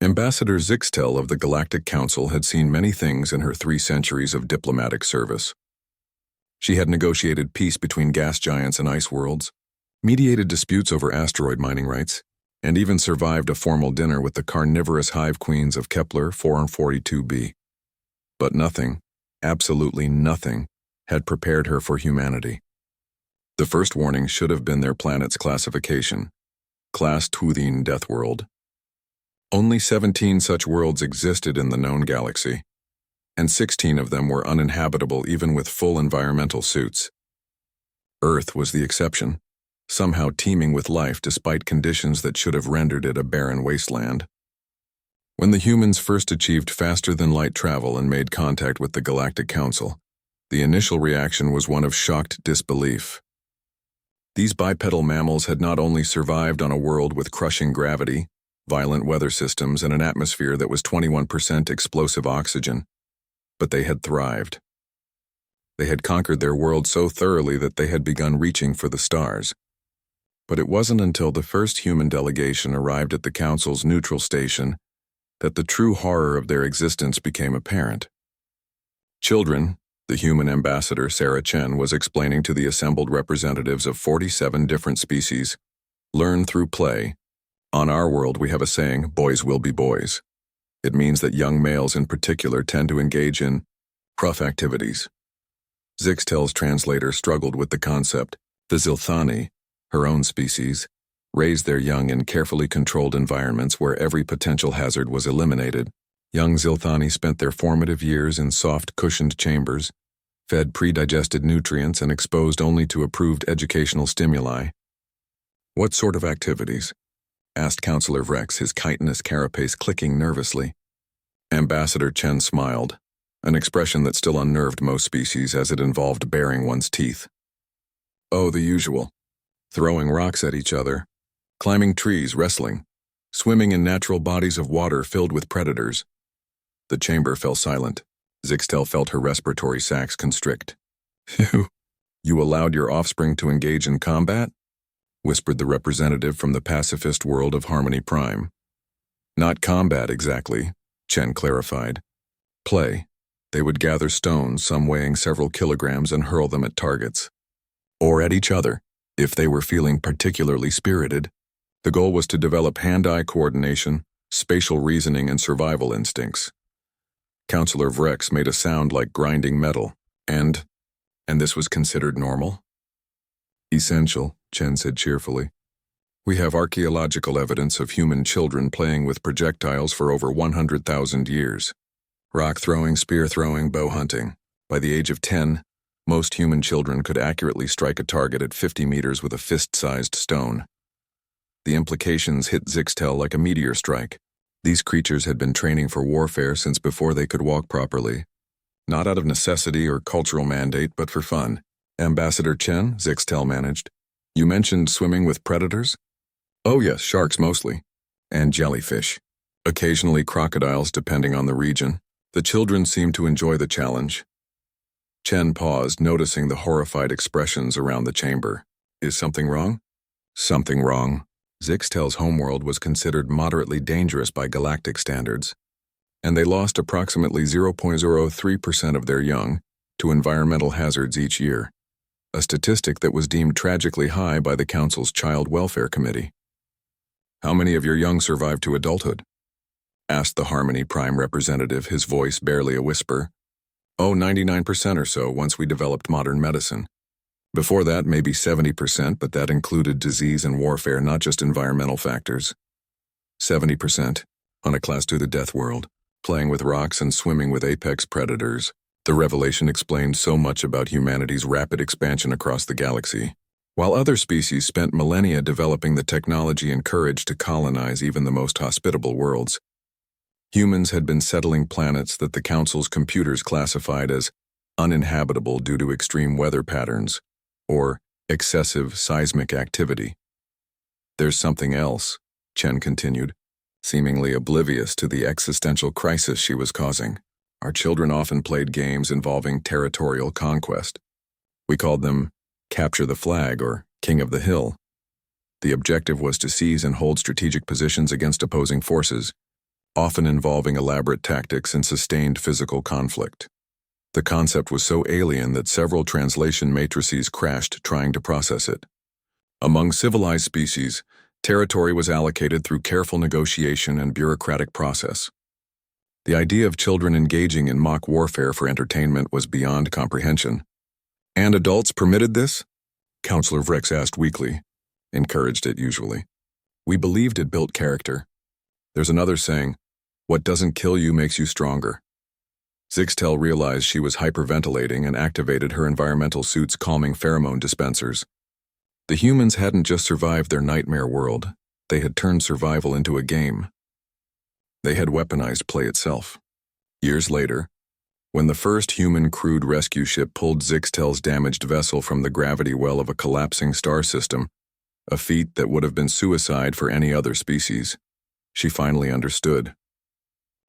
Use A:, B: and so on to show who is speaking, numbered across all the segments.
A: Ambassador Zixtel of the Galactic Council had seen many things in her 3 centuries of diplomatic service. She had negotiated peace between gas giants and ice worlds, mediated disputes over asteroid mining rights, and even survived a formal dinner with the carnivorous hive queens of Kepler 442b. But nothing, absolutely nothing, had prepared her for humanity. The first warning should have been their planet's classification, Class Twuthin Deathworld. Only 17 such worlds existed in the known galaxy, and 16 of them were uninhabitable even with full environmental suits. Earth was the exception, somehow teeming with life despite conditions that should have rendered it a barren wasteland. When the humans first achieved faster-than-light travel and made contact with the Galactic Council, the initial reaction was one of shocked disbelief. These bipedal mammals had not only survived on a world with crushing gravity, violent weather systems, and an atmosphere that was 21% explosive oxygen, but they had thrived. They had conquered their world so thoroughly that they had begun reaching for the stars. But it wasn't until the first human delegation arrived at the Council's neutral station that the true horror of their existence became apparent. Children, the human ambassador Sarah Chen was explaining to the assembled representatives of 47 different species, learn through play. On our world we have a saying, boys will be boys. It means that young males in particular tend to engage in rough activities. Zixtel's translator struggled with the concept. The Zilthani, her own species, raised their young in carefully controlled environments where every potential hazard was eliminated. Young Zilthani spent their formative years in soft, cushioned chambers, fed pre-digested nutrients and exposed only to approved educational stimuli. What sort of activities? Asked Counselor Vrex, his chitinous carapace clicking nervously. Ambassador Chen smiled, an expression that still unnerved most species as it involved baring one's teeth. Oh, the usual. Throwing rocks at each other, climbing trees, wrestling, swimming in natural bodies of water filled with predators. The chamber fell silent. Zixtel felt her respiratory sacs constrict. You allowed your offspring to engage in combat? Whispered the representative from the pacifist world of Harmony Prime. Not combat exactly, Chen clarified. Play. They would gather stones, some weighing several kilograms, and hurl them at targets. Or at each other, if they were feeling particularly spirited. The goal was to develop hand-eye coordination, spatial reasoning, and survival instincts. Counselor Vrex made a sound like grinding metal, and this was considered normal? Essential, Chen said cheerfully. We have archaeological evidence of human children playing with projectiles for over 100,000 years. Rock throwing, spear throwing, bow hunting. By the age of 10, most human children could accurately strike a target at 50 meters with a fist-sized stone. The implications hit Zixtel like a meteor strike. These creatures had been training for warfare since before they could walk properly. Not out of necessity or cultural mandate, but for fun. Ambassador Chen, Zixtel managed. You mentioned swimming with predators? Oh yes, sharks mostly. And jellyfish. Occasionally crocodiles depending on the region. The children seemed to enjoy the challenge. Chen paused, noticing the horrified expressions around the chamber. Is something wrong? Something wrong. Zixtel's homeworld was considered moderately dangerous by galactic standards, and they lost approximately 0.03% of their young to environmental hazards each year, a statistic that was deemed tragically high by the Council's Child Welfare Committee. How many of your young survived to adulthood? Asked the Harmony Prime representative, his voice barely a whisper. Oh, 99% or so once we developed modern medicine. Before that, maybe 70%, but that included disease and warfare, not just environmental factors. 70% on a class to the Deathworld, playing with rocks and swimming with apex predators. The revelation explained so much about humanity's rapid expansion across the galaxy. While other species spent millennia developing the technology and courage to colonize even the most hospitable worlds, humans had been settling planets that the Council's computers classified as uninhabitable due to extreme weather patterns, or excessive seismic activity. There's something else, Chen continued, seemingly oblivious to the existential crisis she was causing. Our children often played games involving territorial conquest. We called them Capture the Flag or King of the Hill. The objective was to seize and hold strategic positions against opposing forces, often involving elaborate tactics and sustained physical conflict. The concept was so alien that several translation matrices crashed trying to process it. Among civilized species, territory was allocated through careful negotiation and bureaucratic process. The idea of children engaging in mock warfare for entertainment was beyond comprehension. And adults permitted this? Counselor Vrex asked weakly. Encouraged it, usually. We believed it built character. There's another saying, what doesn't kill you makes you stronger. Zixtel realized she was hyperventilating and activated her environmental suit's calming pheromone dispensers. The humans hadn't just survived their nightmare world, they had turned survival into a game. They had weaponized play itself. Years later, when the first human crewed rescue ship pulled Zixtel's damaged vessel from the gravity well of a collapsing star system, a feat that would have been suicide for any other species, she finally understood.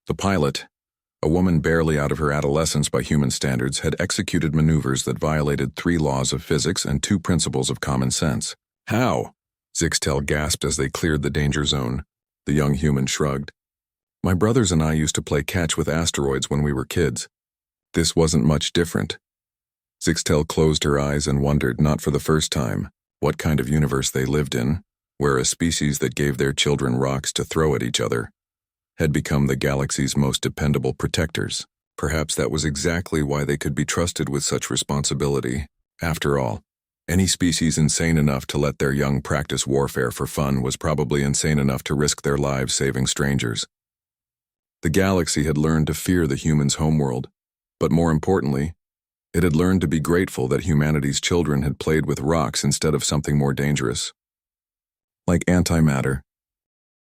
A: The pilot, a woman barely out of her adolescence by human standards, had executed maneuvers that violated 3 laws of physics and 2 principles of common sense. How? Zixtel gasped as they cleared the danger zone. The young human shrugged. My brothers and I used to play catch with asteroids when we were kids. This wasn't much different. Zixtel closed her eyes and wondered, not for the first time, what kind of universe they lived in, where a species that gave their children rocks to throw at each other had become the galaxy's most dependable protectors. Perhaps that was exactly why they could be trusted with such responsibility. After all, any species insane enough to let their young practice warfare for fun was probably insane enough to risk their lives saving strangers. The galaxy had learned to fear the humans' homeworld, but more importantly, it had learned to be grateful that humanity's children had played with rocks instead of something more dangerous. Like antimatter,